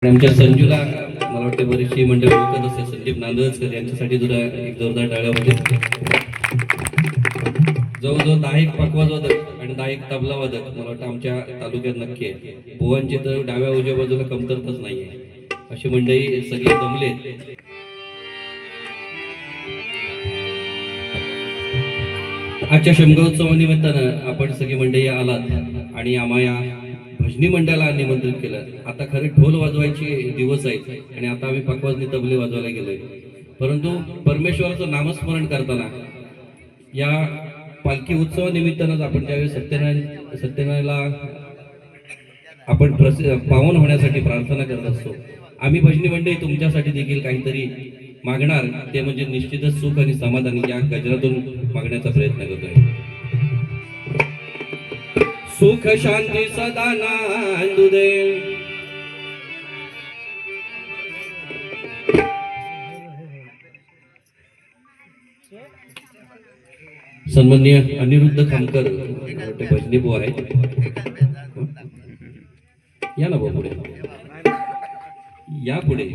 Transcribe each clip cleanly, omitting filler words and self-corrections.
आमच्या संजूला मला वाटते बरीचशी मंडळी ओळखत असेल, संदीप नांदळकर यांच्यासाठी सुद्धा एक जोरदार टाळ्या होते. जवळजवळ 10 पखवाजवादक आणि 10 तबला वादक मला वाटतं आमच्या तालुक्यात नक्की आहे. बुवांची तर डाव्या उजव्या बाजूला कमतरताच नाहीये, अशी मंडळी सगळी जमले. आजच्या शिमगोत्सवानिमित्तानं आपण सगळी मंडळी आलात आणि आम्हाला भजनी मंडळाला निमंत्रित केलं. आता खरे ढोल वाजवायचे दिवस आहेत आणि आता आम्ही पखवाजनी तबले वाजवायला गेलोय. परंतु परमेश्वराचं नामस्मरण करताना या पालखी उत्सवानिमित्तानंच आपण ज्यावेळी सत्यनारायणला आपण पावन होण्यासाठी प्रार्थना करत असतो. आम्ही भजनी मंडळी तुमच्यासाठी देखील काहीतरी मागणार, ते म्हणजे निश्चितच सुख आणि समाधान या गजरातून मागण्याचा प्रयत्न करतोय. सुख शांती सदा नांदू दे, सन्माननीय अनिरुद्ध खामकर भजनी बुवा आहेत. या ना भाऊ पुढे, या पुढे.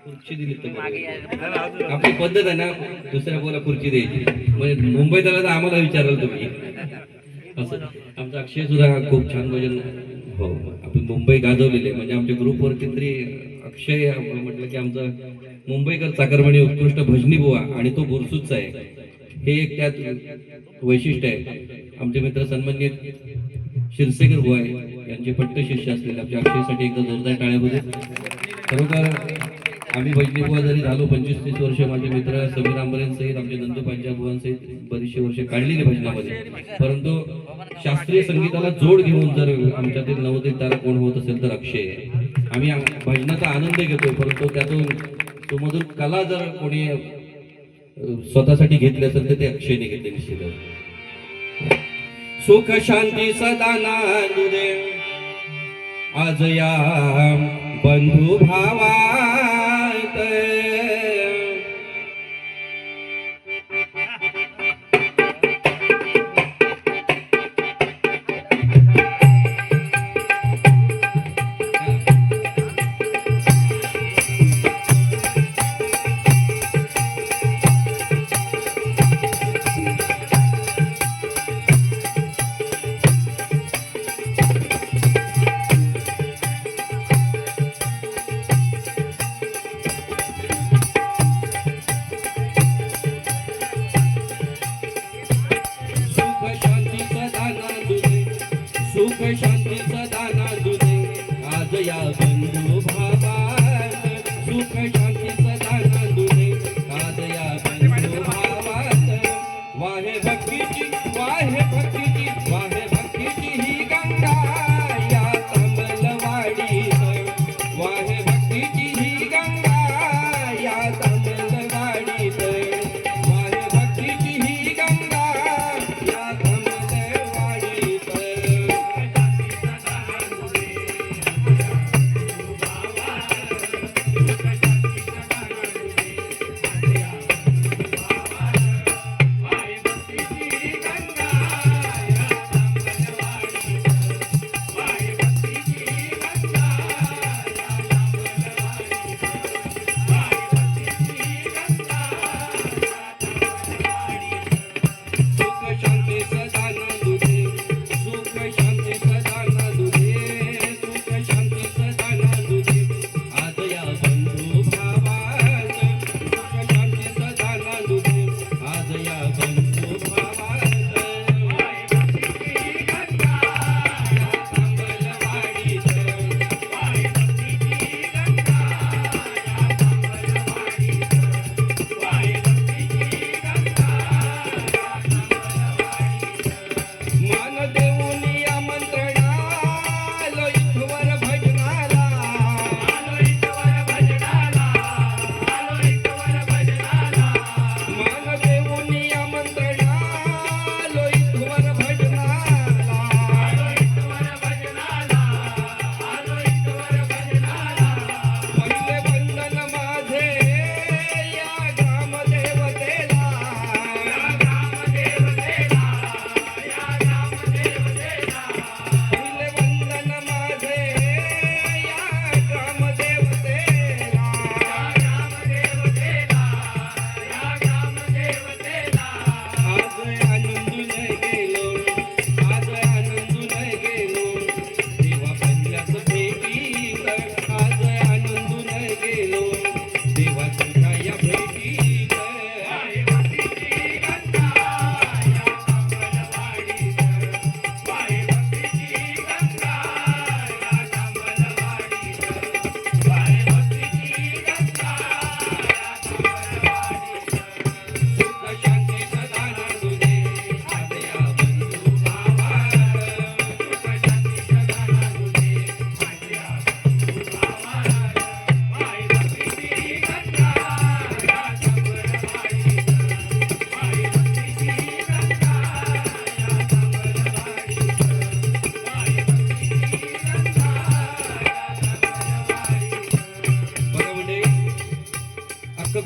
खुर्ची दिली आपली पद्धत आहे ना, दुसऱ्या बोला खुर्ची द्यायची. म्हणजे मुंबईत आला तर आम्हाला विचाराल तुम्ही असं. आमचा अक्षय सुद्धा खूप छान भजन, हो आपण मुंबई गाजवलेले, म्हणजे आमच्या ग्रुपवरती तरी अक्षय म्हटलं की आमचा मुंबईकर चाकरमानी उत्कृष्ट भजनी बुवा, आणि तो बुरसूचा आहे, हे एक त्यात वैशिष्ट्य आहे. आमचे मित्र सन्माननीय शिरसेकर बुवा यांचे पट्ट शिष्य असलेले आमच्या अक्षयसाठी एकदा जोरदार टाळ्या होते. खरोखर आम्ही भजनी बुवा जरी झालो 25-30 वर्ष, माझे मित्र समीर आंबरेंसहित आमचे नंदू पांच्या बुवांसहित बरीचशी वर्ष काढलेली भजनामध्ये, परंतु शास्त्रीय संगीताला जोड घेऊन जर आमच्यातील नवोदित तारा कोण होत असेल तर अक्षय. आम्ही भजनाचा आनंद घेतो, परंतु त्यातून सुमधुर कला जर कोणी स्वतःसाठी घेतली असेल तर ते अक्षयने घेतले निश्चितच. सुख शांती सदा नांदू दे, आज या बंधू भावात शांती सदा नांदू दे, आज या बंधू भावात. सुख शांती सदा नांदू दे, आज या बंधू भावात. वाहे भक्तीची, वाहे भक्तीची, वाहे भक्तीची ही गंगा या तांबलवाडीत. वाहे भक्तीची ही गंगा या तांबलवाडीत. वाहे भक्तीची ही गंगा या तांबलवाडीत.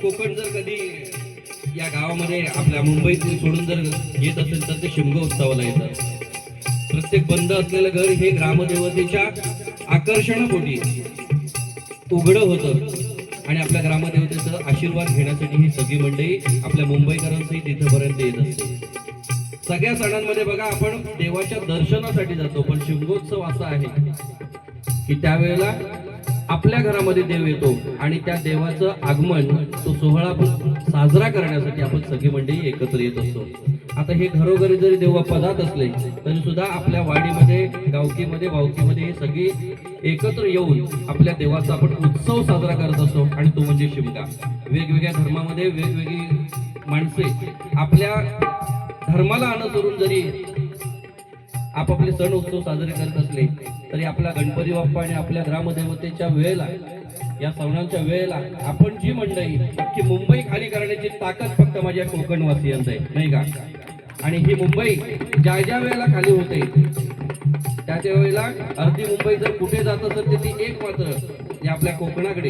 कोकण जर कधी या गावामध्ये आपल्या मुंबईत सोडून जर येत असेल तर ते शिमगो उत्सवाला येतात. प्रत्येक बंद असलेलं घर हे ग्रामदेवतेच्या आकर्षणापोटी उघडं होतं आणि आपल्या ग्रामदेवतेचा आशीर्वाद घेण्यासाठी ही सगळी मंडळी आपल्या मुंबईकरांसहित इथपर्यंत येत असते. सगळ्या सणांमध्ये बघा आपण देवाच्या दर्शनासाठी जातो, पण शिमगोत्सव असा आहे की त्यावेळेला आपल्या घरामध्ये देव येतो आणि त्या देवाचं आगमन तो सोहळा साजरा करण्यासाठी आपण सगळी मंडळी एकत्र येत असतो. आता हे घरोघरी जरी देवबाप्पा जात असले तरी सुद्धा आपल्या वाडीमध्ये, गावकीमध्ये, भावकीमध्ये हे सगळी एकत्र येऊन आपल्या देवाचा आपण उत्सव साजरा करत असतो आणि तो म्हणजे शिमगा. वेगवेगळ्या धर्मामध्ये वेगवेगळी माणसे आपल्या धर्माला अनुसरून जरी आपापले सण उत्सव साजरे करत असले तरी आपला गणपती बाप्पा आणि आपल्या ग्रामदेवतेच्या वेळेला, या सणांच्या वेळेला आपण जी मंडळी की मुंबई खाली करण्याची ताकद फक्त माझ्या कोकणवासियांचं आहे, नाही का? आणि ही मुंबई ज्या ज्या वेळेला खाली होते त्या वेळेला अर्धी मुंबई जर कुठे जात असेल तर ती एक मात्र जे आपल्या कोकणाकडे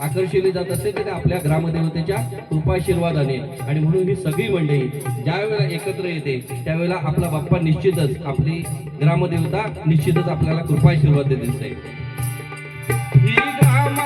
आकर्षिली जात असते ते आपल्या ग्रामदेवतेच्या कृपाशीर्वादाने. आणि म्हणून ही सगळी मंडळी ज्या वेळेला एकत्र येते त्यावेळेला आपला बाप्पा निश्चितच, आपली ग्रामदेवता निश्चितच आपल्याला कृपाशीर्वाद देते. ही ग्राम